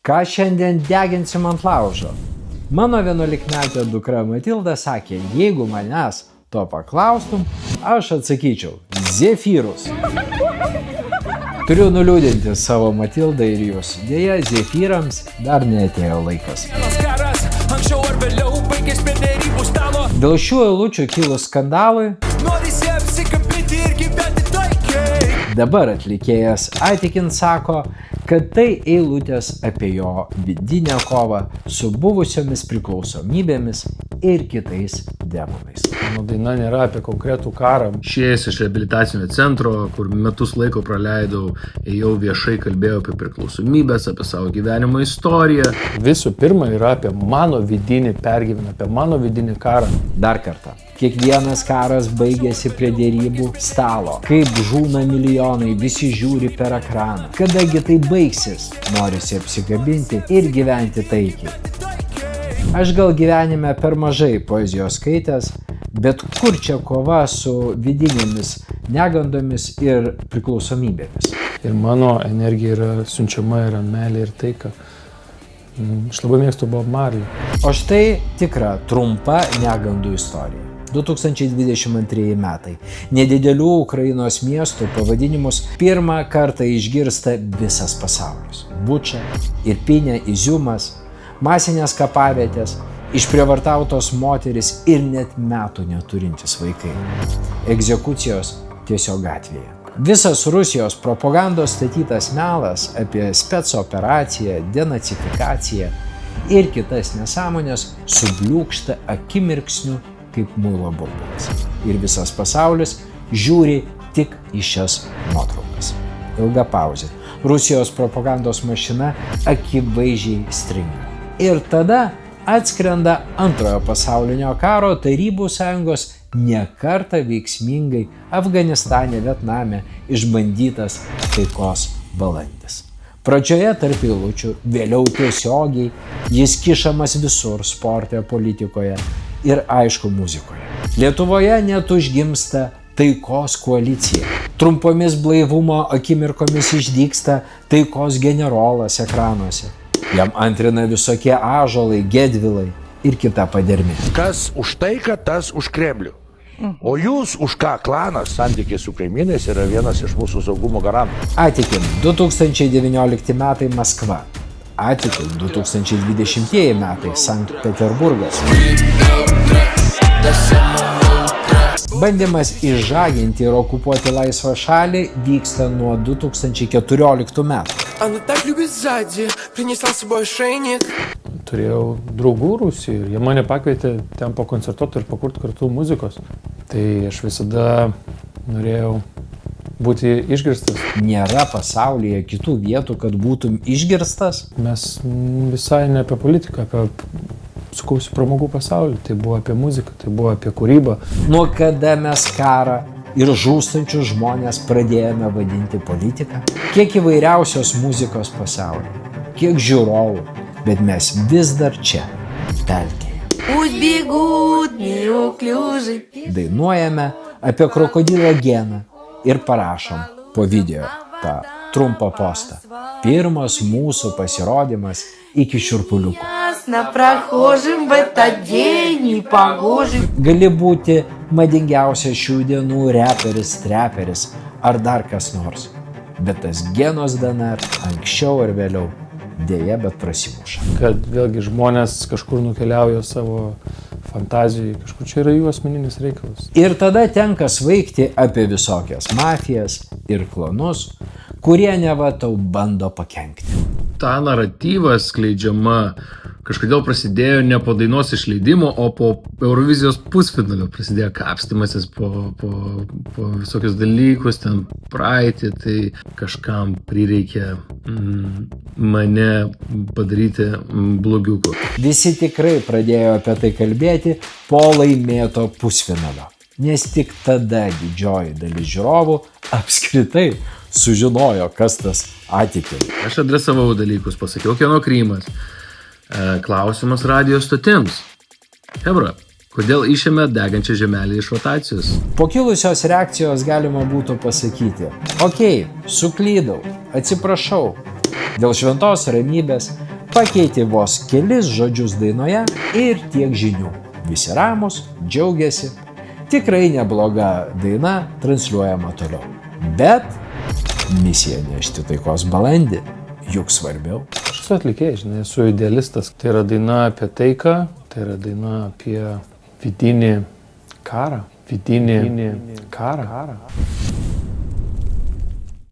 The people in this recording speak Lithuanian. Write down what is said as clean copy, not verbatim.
Ką šiandien deginsim ant laužo? Mano 11-metė dukra Matilda sakė, jeigu manęs to paklaustum, aš atsakyčiau zefyrus. Turiu nuliūdinti savo Matildą ir jūs. Deja, zefyrams dar neatėjo laikas. Dėl šių eilučių kilus skandalui, dabar atlikėjas Atikin sako, kad tai eilutės apie jo vidinę kovą su buvusiomis priklausomybėmis ir kitais demonais. Mano daina nėra apie konkretų karą. Išėjęs iš reabilitacinio centro, kur metus laiko praleidau, ėjau viešai kalbėjau apie priklausomybės, apie savo gyvenimo istoriją. Visų pirma yra apie mano vidinį pergyvenimą, apie mano vidinį karą. Dar kartą. Kiekvienas karas baigėsi prie derybų stalo. Kaip žūna milijonai, visi žiūri per ekraną. Kadagi tai baigsis, norisi apsikabinti ir gyventi taikiai. Aš gal gyvenime per mažai poezijos skaitęs, bet kur čia kova su vidinėmis negandomis ir priklausomybėmis? Ir mano energija yra siunčiama yra meilė ir taika. Aš labai mėgstu Bob Marley. O štai tikra trumpa negandų istorija. 2022 metai. Nedidelių Ukrainos miestų pavadinimus pirmą kartą išgirsta visas pasaulis. Buča, Irpinė, Iziumas, masinės kapavietės, išprievartautos moteris ir net metų neturintys vaikai. Egzekucijos tiesiog gatvėje. Visas Rusijos propagandos statytas melas apie specoperaciją, denacifikaciją ir kitas nesąmonės subliūkšta akimirksniu kaip muilo burbulas. Ir visas pasaulis žiūri tik į šias nuotraukas. Ilga pauzė. Rusijos propagandos mašina akivaizdžiai stringa. Ir tada atskrenda Antrojo pasaulinio karo Tarybų Sąjungos nekartą veiksmingai Afganistane, Vietname išbandytas taikos balandis. Pradžioje tarp eilučių, vėliau tiesiogiai, jis kišamas visur sporte, politikoje ir aišku muzikoje. Lietuvoje net užgimsta taikos koalicija. Trumpomis blaivumo akimirkomis išdygsta taikos generolas ekranuose. Jam antrina visokie ąžuolai, gedvilai ir kita padermė. Kas už taiką, tas už Kremlių. O jūs už ką? Klanas, santykiai su kaimynais yra vienas iš mūsų saugumo garantų. Atikim, 2019 metai Maskva. Atikim, 2020 metai Sankt Peterburgas. Bandymas išžaginti ir okupuoti laisvą šalį vyksta nuo 2014 metų. Turėjau draugų Rusijoje ir jie mane pakvietė ten pakoncertuoti ir pakurti kartu muzikos. Tai aš visada norėjau būti išgirstas. Nėra pasaulyje kitų vietų, kad būtum išgirstas? Mes visai ne apie politiką, apie sukausių pramogų pasaulį. Tai buvo apie muziką, tai buvo apie kūrybą. Nuo kada mes karą ir žūstančius žmonės pradėjome vadinti politiką? Kiek įvairiausios muzikos pasaulyje, kiek žiūrovų, bet mes vis dar čia, pelkėje. Dainuojame apie krokodilo geną ir parašom po video tą trumpą postą. Pirmas mūsų pasirodymas iki šiurpuliukų. Gali būti madingiausias šių dienų treperis ar dar kas nors. Bet tas genos DNR anksčiau ar vėliau dėja, bet prasimuša. Kad vėlgi žmonės kažkur nukeliauja savo fantazijai, kažkur čia yra jų asmeninis reikalas. Ir tada tenka svaigti apie visokias mafijas ir klanus, kurie neva tau bando pakenkti. Ta naratyva skleidžiama kažkodėl prasidėjo ne po dainos išleidimo, o po Eurovizijos pusfinalio prasidėjo kapstymasis po visokius dalykus, ten praeitį, tai kažkam prireikė mane padaryti blogiuku. Visi tikrai pradėjo apie tai kalbėti po laimėto pusfinalio, nes tik tada didžioji dalis žiūrovų apskritai sužinojo, kas tas Atikin. Aš adresavau dalykus, pasakiau, kieno Krymas. Klausimas radijo stotims. Hebra, kodėl išėmė degančią žemelį iš rotacijos? Po kilusios reakcijos galima būtų pasakyti, okei, suklydau, atsiprašau. Dėl šventos ramybės Pakeitė vos kelis žodžius dainoje ir tiek žinių. Visi ramus, džiaugiasi. Tikrai nebloga daina transliuojama toliau. Bet misija nešti taikos balandį, juk svarbiau. Aš esu atlikėjai, žinai, esu idealistas. Tai yra daina apie taiką, tai yra daina apie vidinį karą.